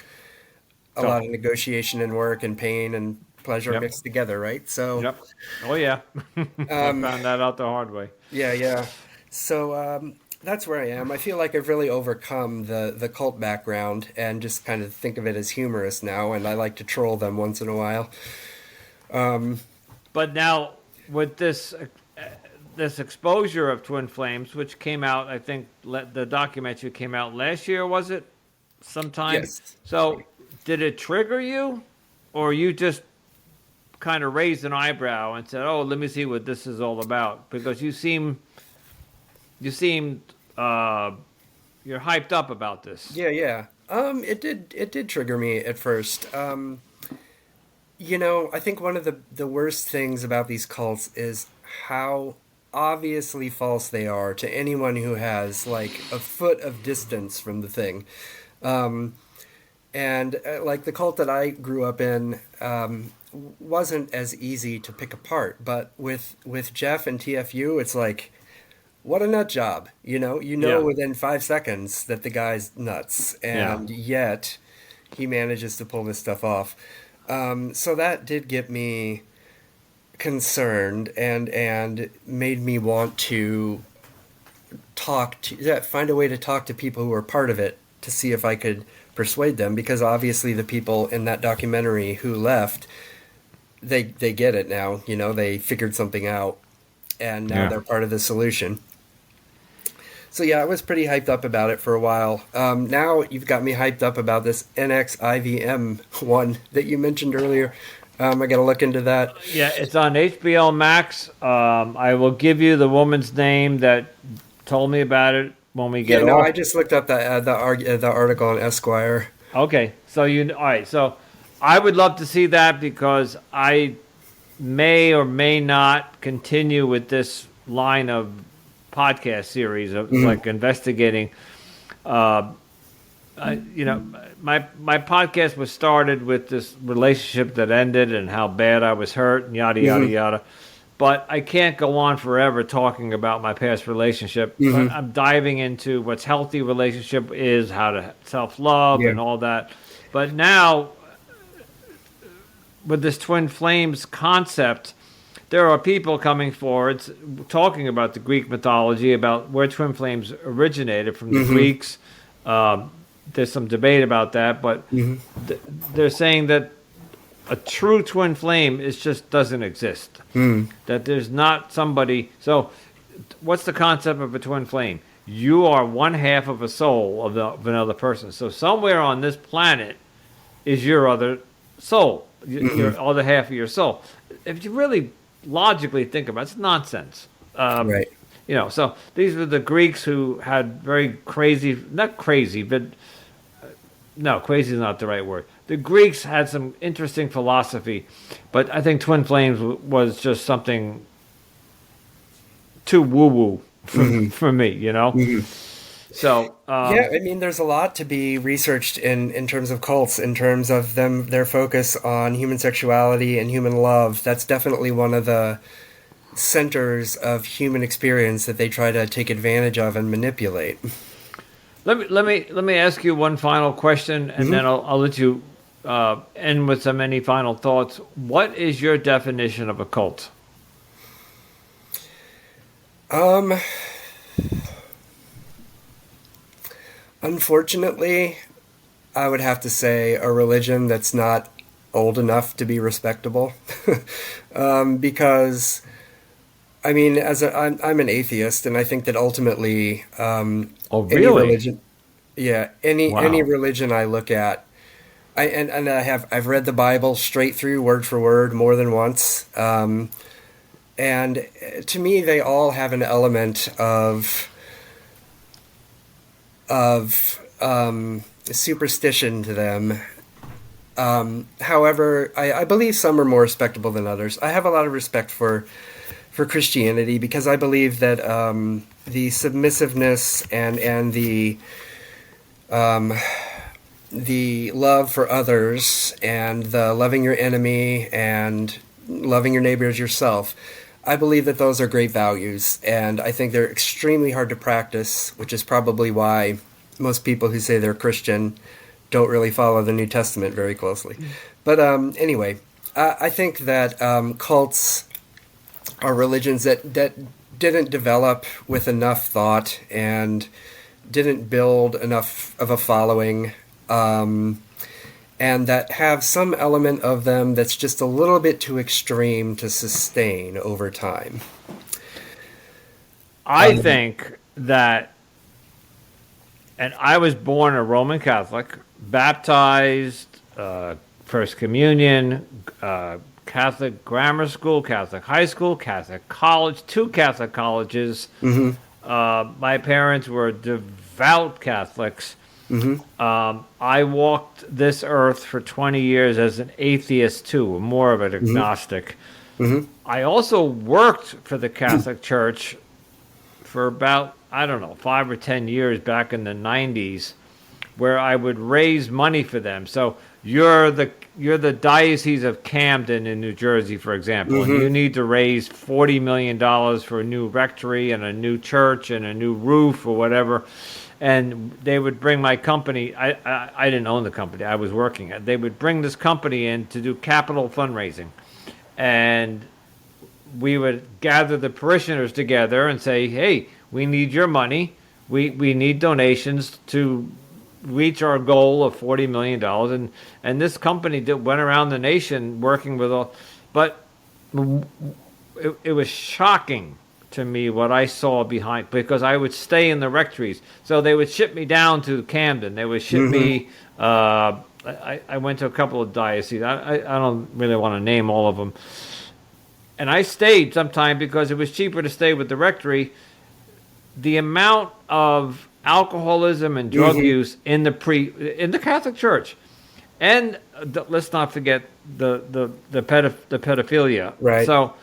a lot of negotiation and work and pain and pleasure Yep. mixed together, right? So, Yep. Oh yeah. I found that out the hard way. yeah. So that's where I am. I feel like I've really overcome the cult background and just kind of think of it as humorous now, and I like to troll them once in a while. But now with this exposure of Twin Flames, which came out, I think the documentary came out last year, was it? Sometime. Yes. So did it trigger you, or you just kind of raised an eyebrow and said, "Oh, let me see what this is all about"? Because you seem you're hyped up about this. Yeah. It did trigger me at first. I think one of the worst things about these cults is how obviously false they are to anyone who has like a foot of distance from the thing. Like the cult that I grew up in wasn't as easy to pick apart, but with Jeff and TFU, it's like, what a nut job, Yeah. within 5 seconds that the guy's nuts, and yet he manages to pull this stuff off. So that did get me concerned and made me want to find a way to talk to people who are part of it to see if I could persuade them, because obviously the people in that documentary who left, they get it now, they figured something out and now they're part of the solution. So yeah, I was pretty hyped up about it for a while. Now you've got me hyped up about this NXIVM one that you mentioned earlier. I got to look into that. Yeah, it's on HBO Max. I will give you the woman's name that told me about it when we get off. I just looked up the article on Esquire. Okay, so all right. So I would love to see that because I may or may not continue with this line of podcast series of like investigating. My podcast was started with this relationship that ended and how bad I was hurt and yada yada yada. But I can't go on forever talking about my past relationship. But I'm diving into what's healthy relationship is, how to self-love and all that. But now, with this twin flames concept, there are people coming forward talking about the Greek mythology, about where twin flames originated from the Greeks. There's some debate about that, but they're saying that a true twin flame just doesn't exist. That there's not somebody. So, what's the concept of a twin flame? You are one half of a soul of another person. So somewhere on this planet is your other soul, your other half of your soul. If you really logically think about it, it's nonsense. Right. So these were the Greeks who had very crazy, not crazy, but no, crazy is not the right word. The Greeks had some interesting philosophy, but I think twin flames was just something too woo-woo for me, So I mean, there's a lot to be researched in terms of cults, in terms of their focus on human sexuality and human love. That's definitely one of the centers of human experience that they try to take advantage of and manipulate. Let me ask you one final question, and then I'll let you end with any final thoughts. What is your definition of a cult? Unfortunately, I would have to say a religion that's not old enough to be respectable. Because, I mean, I'm an atheist, and I think that ultimately, Oh, any really? religion, yeah, any Wow. religion I look at, I've read the Bible straight through, word for word, more than once. And to me, they all have an element of superstition to them. However, I believe some are more respectable than others. I have a lot of respect for Christianity because I believe that the submissiveness and the love for others and the loving your enemy and loving your neighbor as yourself, I believe that those are great values, and I think they're extremely hard to practice, which is probably why most people who say they're Christian don't really follow the New Testament very closely. But anyway, I think that cults are religions that didn't develop with enough thought and didn't build enough of a following, and that have some element of them that's just a little bit too extreme to sustain over time. I think that, and I was born a Roman Catholic, baptized, First Communion, Catholic grammar school, Catholic high school, Catholic college, two Catholic colleges. My parents were devout Catholics. I walked this earth for 20 years as an atheist too, more of an agnostic. I also worked for the Catholic Church for about, I don't know, 5 or 10 years back in the 90s, where I would raise money for them. So you're the Diocese of Camden in New Jersey, for example, and you need to raise $40 million for a new rectory and a new church and a new roof or whatever. And they would bring my company. I didn't own the company. I was working at. They would bring this company in to do capital fundraising, and we would gather the parishioners together and say, "Hey, we need your money. We need donations to reach our goal of $40 million." And this company went around the nation working with all, but it was shocking to me what I saw behind, because I would stay in the rectories. So they would ship me down to Camden. They would ship me. I went to a couple of dioceses. I don't really want to name all of them. And I stayed sometime because it was cheaper to stay with the rectory. The amount of alcoholism and drug use in the Catholic Church, and let's not forget the pedophilia. Right. So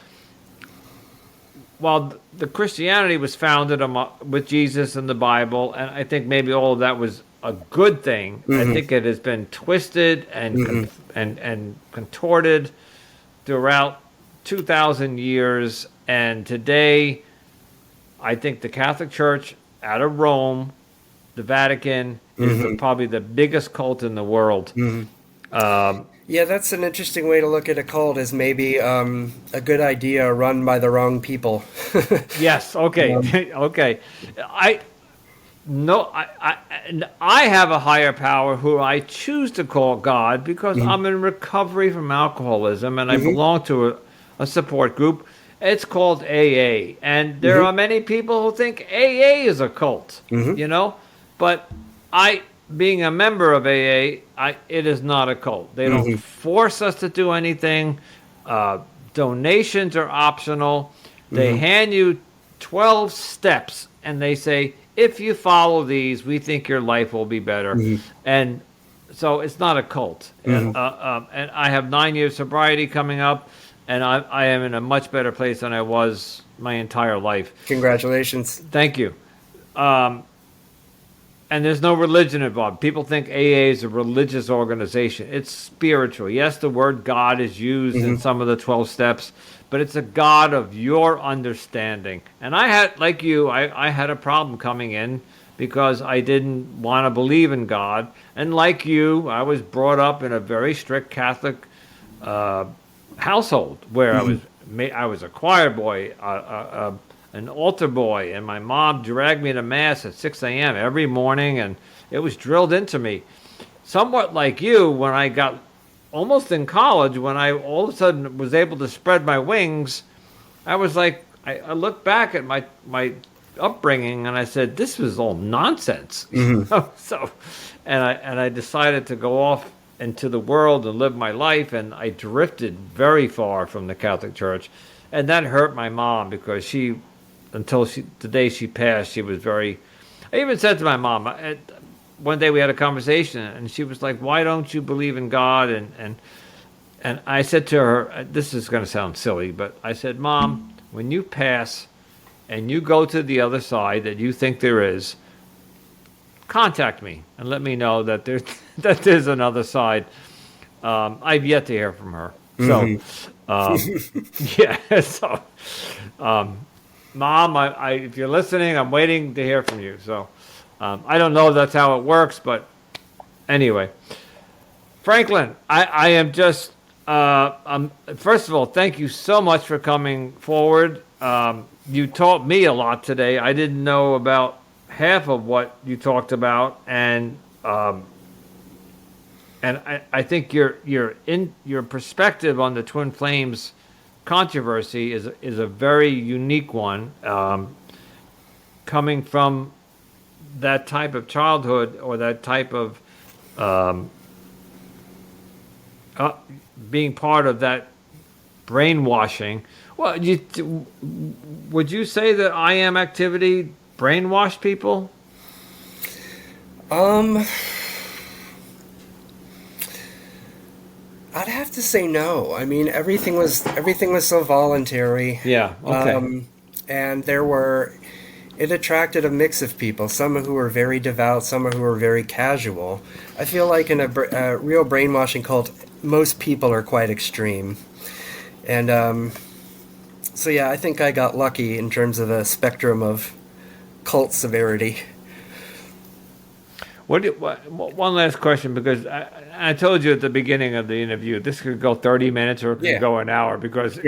while the Christianity was founded with Jesus and the Bible, and I think maybe all of that was a good thing, I think it has been twisted and contorted throughout 2,000 years. And today, I think the Catholic Church out of Rome, the Vatican, is probably the biggest cult in the world. Yeah, that's an interesting way to look at a cult, is maybe a good idea run by the wrong people. Yes. Okay. Okay. I have a higher power who I choose to call God, because I'm in recovery from alcoholism and I belong to a support group. It's called AA, and there are many people who think AA is a cult. But being a member of AA, it is not a cult. They don't force us to do anything. Donations are optional. They hand you 12 steps, and they say, if you follow these, we think your life will be better. And so it's not a cult. And I have 9 years sobriety coming up, and I am in a much better place than I was my entire life. Congratulations. Thank you. And there's no religion involved. People think AA is a religious organization. It's spiritual. Yes, the word God is used in some of the 12 steps, but it's a God of your understanding. And I had, like you, I had a problem coming in because I didn't want to believe in God. And like you, I was brought up in a very strict Catholic household where I was a choir boy, an altar boy, and my mom dragged me to mass at 6 a.m. every morning, and it was drilled into me. Somewhat like you, when I got almost in college, when I all of a sudden was able to spread my wings, I was like, I looked back at my upbringing and I said, this was all nonsense. So, and I decided to go off into the world and live my life, and I drifted very far from the Catholic Church, and that hurt my mom because the day she passed, she was very. I even said to my mom, one day we had a conversation, and she was like, "Why don't you believe in God?" And I said to her, this is going to sound silly, but I said, "Mom, when you pass and you go to the other side that you think there is, contact me and let me know that there's another side." I've yet to hear from her. So, yeah. So, Mom, if you're listening, I'm waiting to hear from you. So, I don't know if that's how it works, but anyway. Franklin, I am just, first of all, thank you so much for coming forward. You taught me a lot today. I didn't know about half of what you talked about, and I think your perspective on the Twin Flames controversy is a very unique one, coming from that type of childhood or that type of being part of that brainwashing. Well, would you say that I Am activity brainwashed people? I'd have to say no. I mean, everything was so voluntary. Yeah. Okay. And it attracted a mix of people. Some who were very devout, some who were very casual. I feel like in a real brainwashing cult, most people are quite extreme. And so yeah, I think I got lucky in terms of a spectrum of cult severity. One last question, because I told you at the beginning of the interview, this could go 30 minutes or it could go an hour, because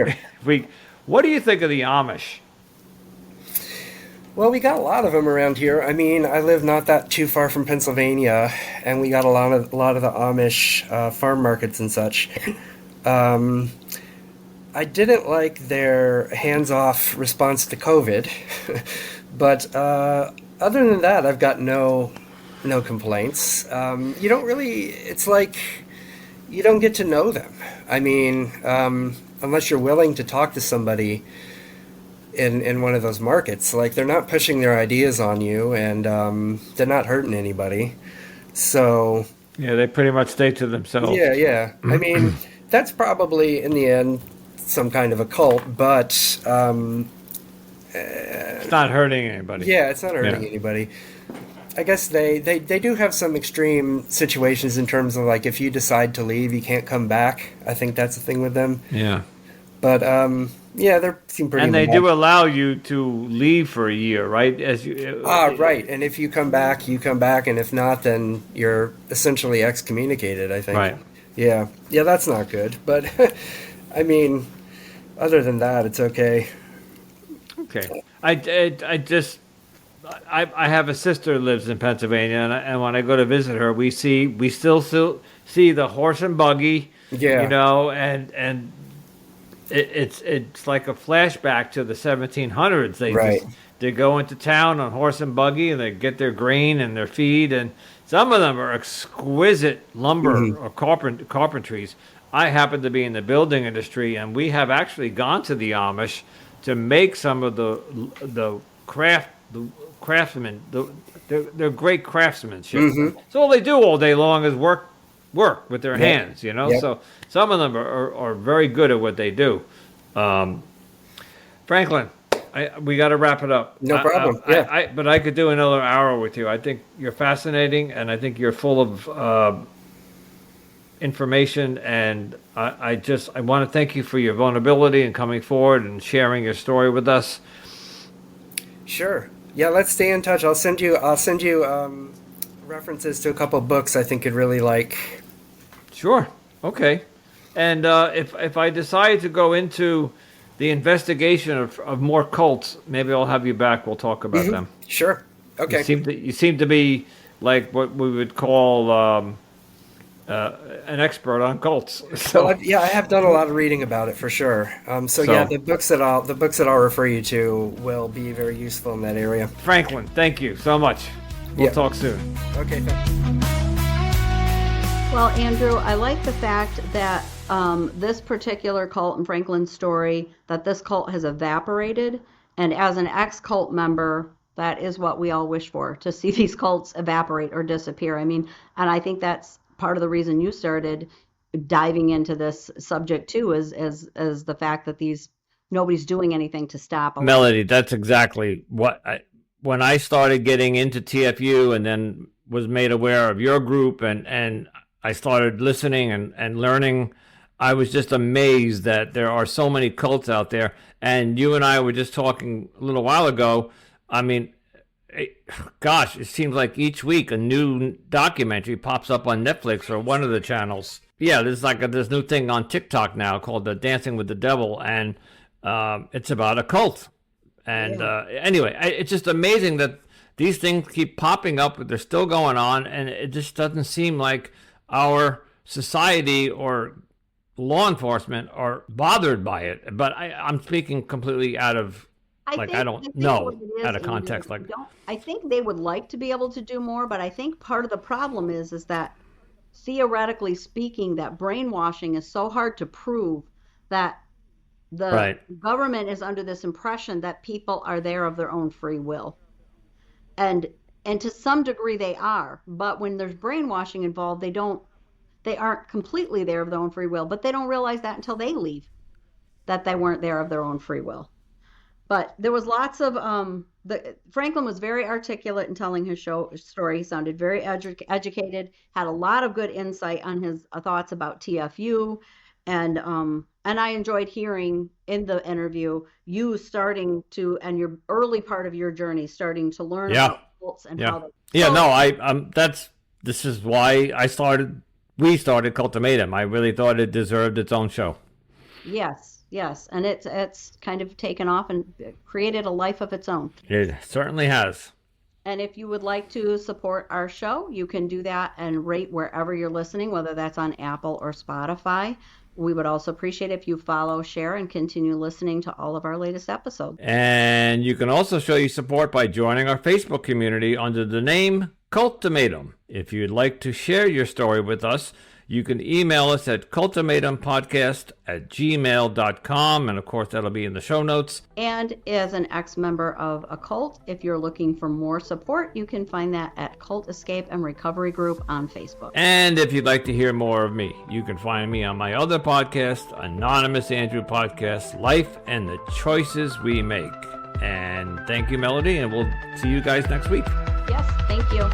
what do you think of the Amish? Well, we got a lot of them around here. I mean, I live not that too far from Pennsylvania, and we got a lot of the Amish farm markets and such. I didn't like their hands-off response to COVID, but other than that, I've got no complaints. You don't really. It's like you don't get to know them. I mean, unless you're willing to talk to somebody in one of those markets, like they're not pushing their ideas on you, and they're not hurting anybody. So yeah, they pretty much stay to themselves. Yeah. I mean, that's probably in the end some kind of a cult, but it's not hurting anybody. Yeah, it's not hurting anybody. I guess they do have some extreme situations in terms of, like, if you decide to leave, you can't come back. I think that's the thing with them. Yeah. But yeah, they seem pretty. And they do allow you to leave for a year, right? Right. And if you come back, and if not, then you're essentially excommunicated, I think. Right. Yeah, that's not good. But I mean, other than that, it's okay. Okay. I have a sister who lives in Pennsylvania, and when I go to visit her, we still see the horse and buggy. Yeah. You know, and it's like a flashback to the 1700s. They go into town on horse and buggy, and they get their grain and their feed, and some of them are exquisite lumber or carpentries. I happen to be in the building industry, and we have actually gone to the Amish to make some of the craftsmen. They're great craftsmanship. So all they do all day long is work with their hands, you know. Yep. So some of them are very good at what they do. Franklin, we got to wrap it up. No problem. But I could do another hour with you. I think you're fascinating, and I think you're full of information, and I want to thank you for your vulnerability and coming forward and sharing your story with us. Sure. Yeah, let's stay in touch. I'll send you references to a couple books I think you'd really like. Sure. Okay. And if I decide to go into the investigation of more cults, maybe I'll have you back. We'll talk about them. Sure. Okay. You seem to be like what we would call an expert on cults. So Well, I have done a lot of reading about it for sure. So yeah, the books that I'll refer you to will be very useful in that area. Franklin, thank you so much. We'll talk soon. Okay. Thanks. Well, Andrew, I like the fact that this particular cult in Franklin's story, that this cult has evaporated. And as an ex-cult member, that is what we all wish for, to see these cults evaporate or disappear. I mean, and I think that's part of the reason you started diving into this subject too, is the fact that nobody's doing anything to stop them. Melody, that's exactly what when I started getting into TFU and then was made aware of your group and I started listening and learning, I was just amazed that there are so many cults out there. And you and I were just talking a little while ago. I mean, gosh, it seems like each week a new documentary pops up on Netflix or one of the channels. Yeah, there's like this new thing on TikTok now called the Dancing with the Devil, and it's about a cult. And anyway, it's just amazing that these things keep popping up, but they're still going on, and it just doesn't seem like our society or law enforcement are bothered by it. But I'm speaking completely out of I don't know out of context. I think they would like to be able to do more, but I think part of the problem is that theoretically speaking, that brainwashing is so hard to prove that the government is under this impression that people are there of their own free will. And to some degree they are, but when there's brainwashing involved, they aren't completely there of their own free will, but they don't realize that until they leave, that they weren't there of their own free will. But there was lots of Franklin was very articulate in telling his story. He sounded very educated, had a lot of good insight on his thoughts about TFU, and I enjoyed hearing in the interview you starting to, and your early part of your journey, starting to learn about cults and how they. This is why we started Cultimatum. I really thought it deserved its own show. Yes, and it's kind of taken off and created a life of its own. It certainly has. And if you would like to support our show, you can do that and rate wherever you're listening, whether that's on Apple or Spotify. We would also appreciate if you follow, share, and continue listening to all of our latest episodes. And you can also show your support by joining our Facebook community under the name Cultimatum. If you'd like to share your story with us, you can email us at cultimatumpodcast@gmail.com, and of course that'll be in the show notes. And as an ex-member of a cult, if you're looking for more support, you can find that at Cult Escape and Recovery Group on Facebook. And if you'd like to hear more of me, you can find me on my other podcast, Anonymous Andrew Podcast, Life and the Choices We Make. And thank you, Melody, and we'll see you guys next week. Yes, thank you.